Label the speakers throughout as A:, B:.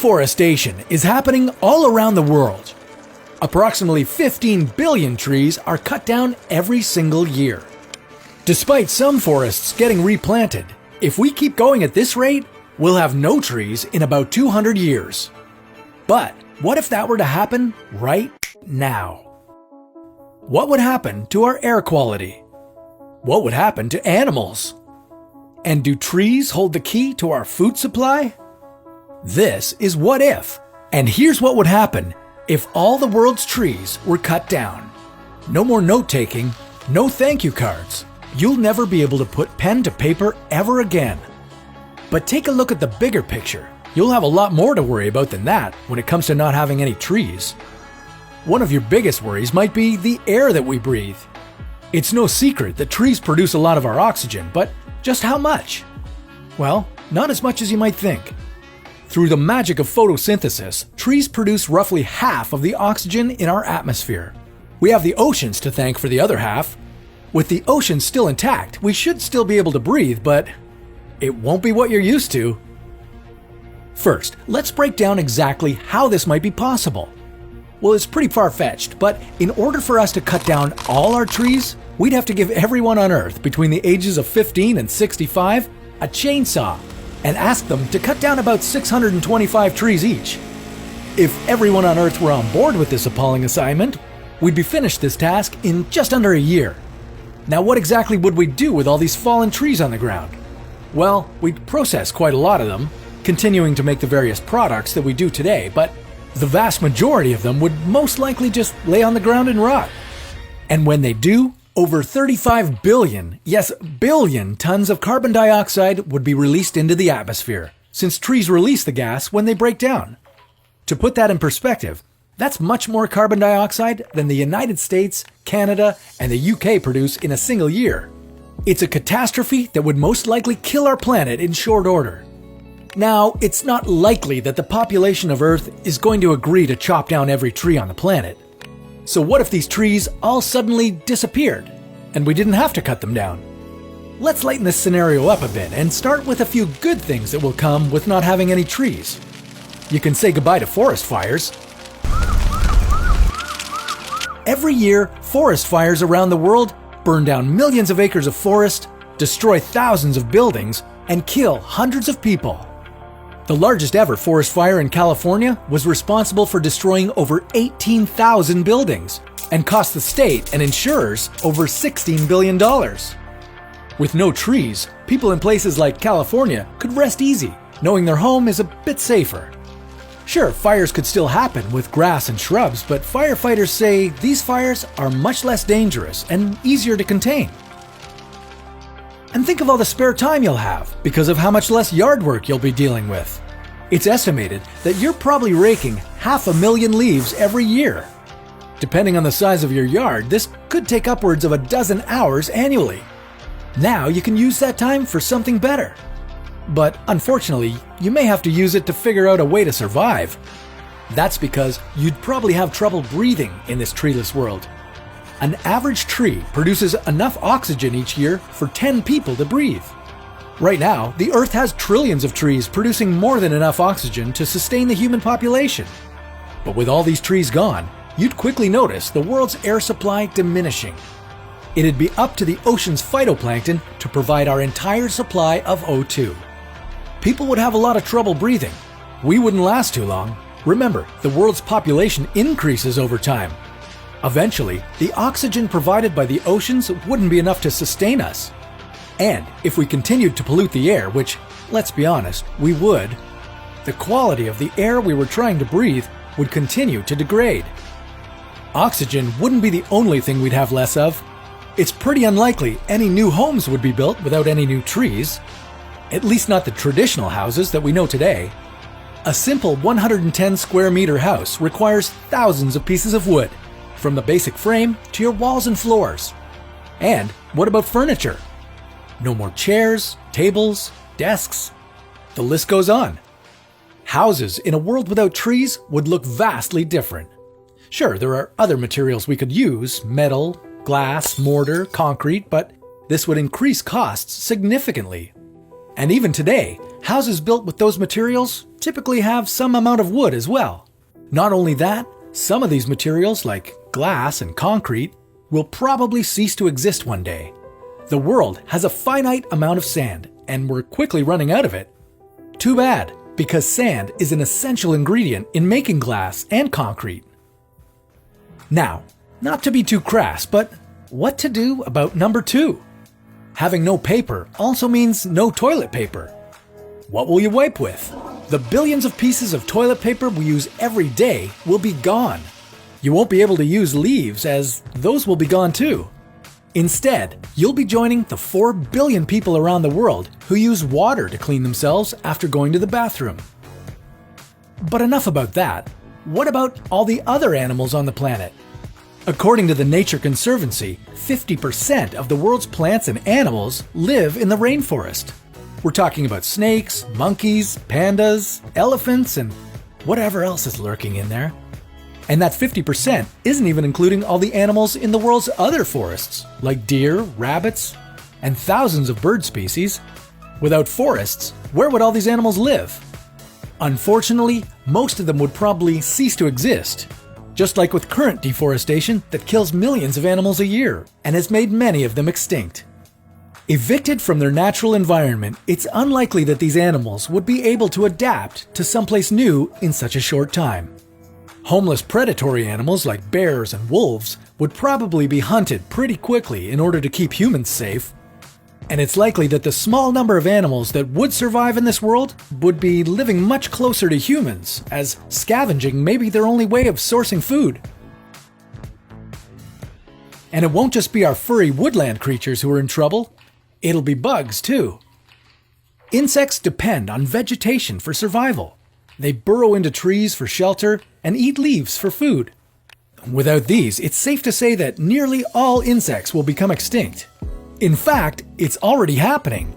A: Deforestation is happening all around the world. Approximately 15 billion trees are cut down every single year. Despite some forests getting replanted, if we keep going at this rate, we'll have no trees in about 200 years. But what if that were to happen right now? What would happen to our air quality? What would happen to animals? And do trees hold the key to our food supply? This is What If, and here's what would happen if all the world's trees were cut down. No more note-taking, no thank you cards. You'll never be able to put pen to paper ever again. But take a look at the bigger picture. You'll have a lot more to worry about than that when it comes to not having any trees. One of your biggest worries might be the air that we breathe. It's no secret that trees produce a lot of our oxygen, but just how much? Well, not as much as you might think. Through the magic of photosynthesis, trees produce roughly half of the oxygen in our atmosphere. We have the oceans to thank for the other half. With the oceans still intact, we should still be able to breathe, but it won't be what you're used to. First, let's break down exactly how this might be possible. Well, it's pretty far-fetched, but in order for us to cut down all our trees, we'd have to give everyone on Earth between the ages of 15 and 65 a chainsaw and ask them to cut down about 625 trees each. If everyone on Earth were on board with this appalling assignment, we'd be finished this task in just under a year. Now, what exactly would we do with all these fallen trees on the ground? Well, we'd process quite a lot of them, continuing to make the various products that we do today, but the vast majority of them would most likely just lay on the ground and rot. And when they do, over 35 billion, yes, billion tons of carbon dioxide would be released into the atmosphere, since trees release the gas when they break down. To put that in perspective, that's much more carbon dioxide than the United States, Canada, and the UK produce in a single year. It's a catastrophe that would most likely kill our planet in short order. Now, it's not likely that the population of Earth is going to agree to chop down every tree on the planet. So what if these trees all suddenly disappeared, and we didn't have to cut them down? Let's lighten this scenario up a bit and start with a few good things that will come with not having any trees. You can say goodbye to forest fires. Every year, forest fires around the world burn down millions of acres of forest, destroy thousands of buildings, and kill hundreds of people. The largest ever forest fire in California was responsible for destroying over 18,000 buildings and cost the state and insurers over $16 billion. With no trees, people in places like California could rest easy, knowing their home is a bit safer. Sure, fires could still happen with grass and shrubs, but firefighters say these fires are much less dangerous and easier to contain. And think of all the spare time you'll have because of how much less yard work you'll be dealing with. It's estimated that you're probably raking 500,000 leaves every year. Depending on the size of your yard, this could take upwards of a dozen hours annually. Now you can use that time for something better. But unfortunately, you may have to use it to figure out a way to survive. That's because you'd probably have trouble breathing in this treeless world. An average tree produces enough oxygen each year for 10 people to breathe. Right now, the Earth has trillions of trees producing more than enough oxygen to sustain the human population. But with all these trees gone, you'd quickly notice the world's air supply diminishing. It'd be up to the ocean's phytoplankton to provide our entire supply of O2. People would have a lot of trouble breathing. We wouldn't last too long. Remember, the world's population increases over time. Eventually, the oxygen provided by the oceans wouldn't be enough to sustain us. And if we continued to pollute the air, which, let's be honest, we would, the quality of the air we were trying to breathe would continue to degrade. Oxygen wouldn't be the only thing we'd have less of. It's pretty unlikely any new homes would be built without any new trees. At least not the traditional houses that we know today. A simple 110 square meter house requires thousands of pieces of wood, from the basic frame to your walls and floors. And what about furniture? No more chairs, tables, desks. The list goes on. Houses in a world without trees would look vastly different. Sure, there are other materials we could use, metal, glass, mortar, concrete, but this would increase costs significantly. And even today, houses built with those materials typically have some amount of wood as well. Not only that, some of these materials, like glass and concrete, will probably cease to exist one day. The world has a finite amount of sand, and we're quickly running out of it. Too bad, because sand is an essential ingredient in making glass and concrete. Now, not to be too crass, but what to do about number 2? Having no paper also means no toilet paper. What will you wipe with? The billions of pieces of toilet paper we use every day will be gone. You won't be able to use leaves, as those will be gone too. Instead, you'll be joining the 4 billion people around the world who use water to clean themselves after going to the bathroom. But enough about that. What about all the other animals on the planet? According to the Nature Conservancy, 50% of the world's plants and animals live in the rainforest. We're talking about snakes, monkeys, pandas, elephants, and whatever else is lurking in there. And that 50% isn't even including all the animals in the world's other forests, like deer, rabbits, and thousands of bird species. Without forests, where would all these animals live? Unfortunately, most of them would probably cease to exist, just like with current deforestation that kills millions of animals a year and has made many of them extinct. Evicted from their natural environment, it's unlikely that these animals would be able to adapt to someplace new in such a short time. Homeless predatory animals like bears and wolves would probably be hunted pretty quickly in order to keep humans safe. And it's likely that the small number of animals that would survive in this world would be living much closer to humans, as scavenging may be their only way of sourcing food. And it won't just be our furry woodland creatures who are in trouble. It'll be bugs, too. Insects depend on vegetation for survival. They burrow into trees for shelter and eat leaves for food. Without these, it's safe to say that nearly all insects will become extinct. In fact, it's already happening.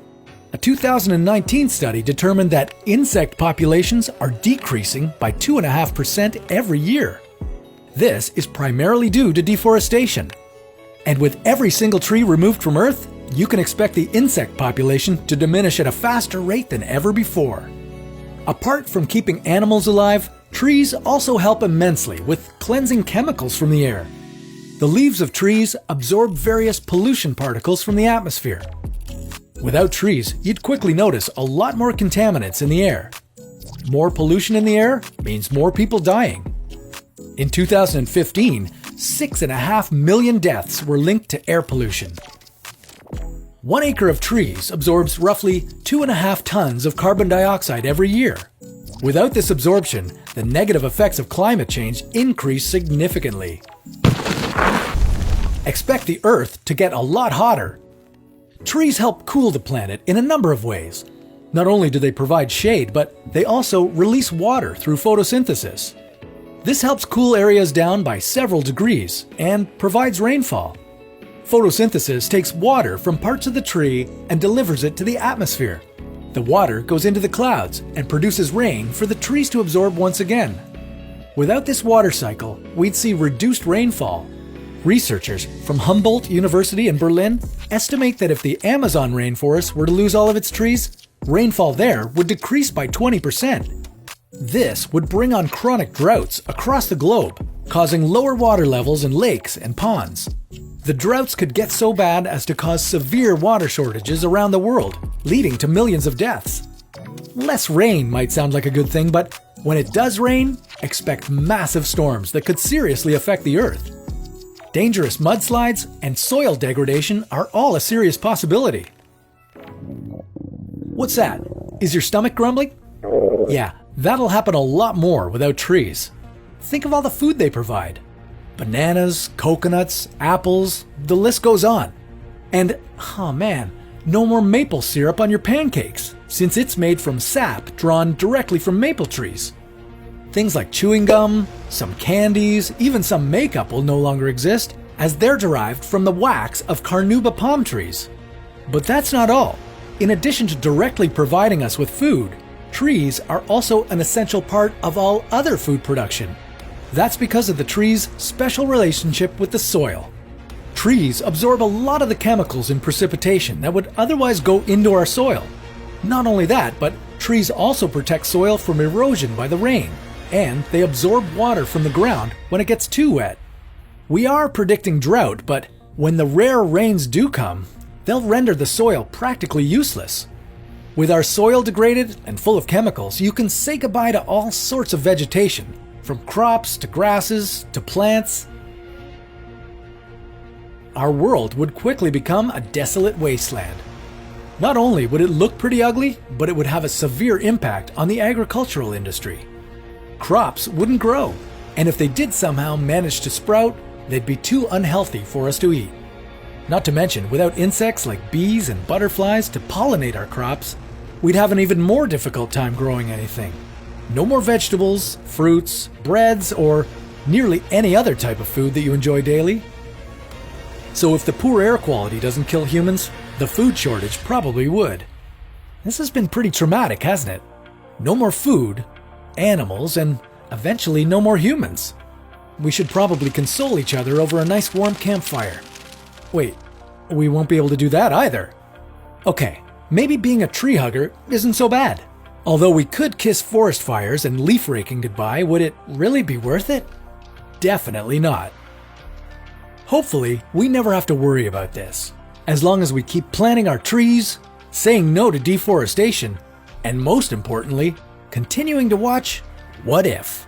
A: A 2019 study determined that insect populations are decreasing by 2.5% every year. This is primarily due to deforestation. And with every single tree removed from Earth, you can expect the insect population to diminish at a faster rate than ever before. Apart from keeping animals alive, trees also help immensely with cleansing chemicals from the air. The leaves of trees absorb various pollution particles from the atmosphere. Without trees, you'd quickly notice a lot more contaminants in the air. More pollution in the air means more people dying. In 2015, 6.5 million deaths were linked to air pollution. 1 acre of trees absorbs roughly 2.5 tons of carbon dioxide every year. Without this absorption, the negative effects of climate change increase significantly. Expect the Earth to get a lot hotter. Trees help cool the planet in a number of ways. Not only do they provide shade, but they also release water through photosynthesis. This helps cool areas down by several degrees and provides rainfall. Photosynthesis takes water from parts of the tree and delivers it to the atmosphere. The water goes into the clouds and produces rain for the trees to absorb once again. Without this water cycle, we'd see reduced rainfall. Researchers from Humboldt University in Berlin estimate that if the Amazon rainforest were to lose all of its trees, rainfall there would decrease by 20%. This would bring on chronic droughts across the globe, causing lower water levels in lakes and ponds. The droughts could get so bad as to cause severe water shortages around the world, leading to millions of deaths. Less rain might sound like a good thing, but when it does rain, expect massive storms that could seriously affect the Earth. Dangerous mudslides and soil degradation are all a serious possibility. What's that? Is your stomach grumbling? Yeah, that'll happen a lot more without trees. Think of all the food they provide. Bananas, coconuts, apples, the list goes on. And, oh man, no more maple syrup on your pancakes, since it's made from sap drawn directly from maple trees. Things like chewing gum, some candies, even some makeup will no longer exist, as they're derived from the wax of carnauba palm trees. But that's not all. In addition to directly providing us with food, trees are also an essential part of all other food production. That's because of the tree's special relationship with the soil. Trees absorb a lot of the chemicals in precipitation that would otherwise go into our soil. Not only that, but trees also protect soil from erosion by the rain, and they absorb water from the ground when it gets too wet. We are predicting drought, but when the rare rains do come, they'll render the soil practically useless. With our soil degraded and full of chemicals, you can say goodbye to all sorts of vegetation, from crops to grasses to plants. Our world would quickly become a desolate wasteland. Not only would it look pretty ugly, but it would have a severe impact on the agricultural industry. Crops wouldn't grow, and if they did somehow manage to sprout, they'd be too unhealthy for us to eat. Not to mention, without insects like bees and butterflies to pollinate our crops, we'd have an even more difficult time growing anything. No more vegetables, fruits, breads, or nearly any other type of food that you enjoy daily. So if the poor air quality doesn't kill humans, the food shortage probably would. This has been pretty traumatic, hasn't it? No more food, animals, and eventually no more humans. We should probably console each other over a nice warm campfire. Wait, we won't be able to do that either. Okay, maybe being a tree hugger isn't so bad. Although we could kiss forest fires and leaf raking goodbye, would it really be worth it? Definitely not. Hopefully, we never have to worry about this, as long as we keep planting our trees, saying no to deforestation, and most importantly, continuing to watch What If?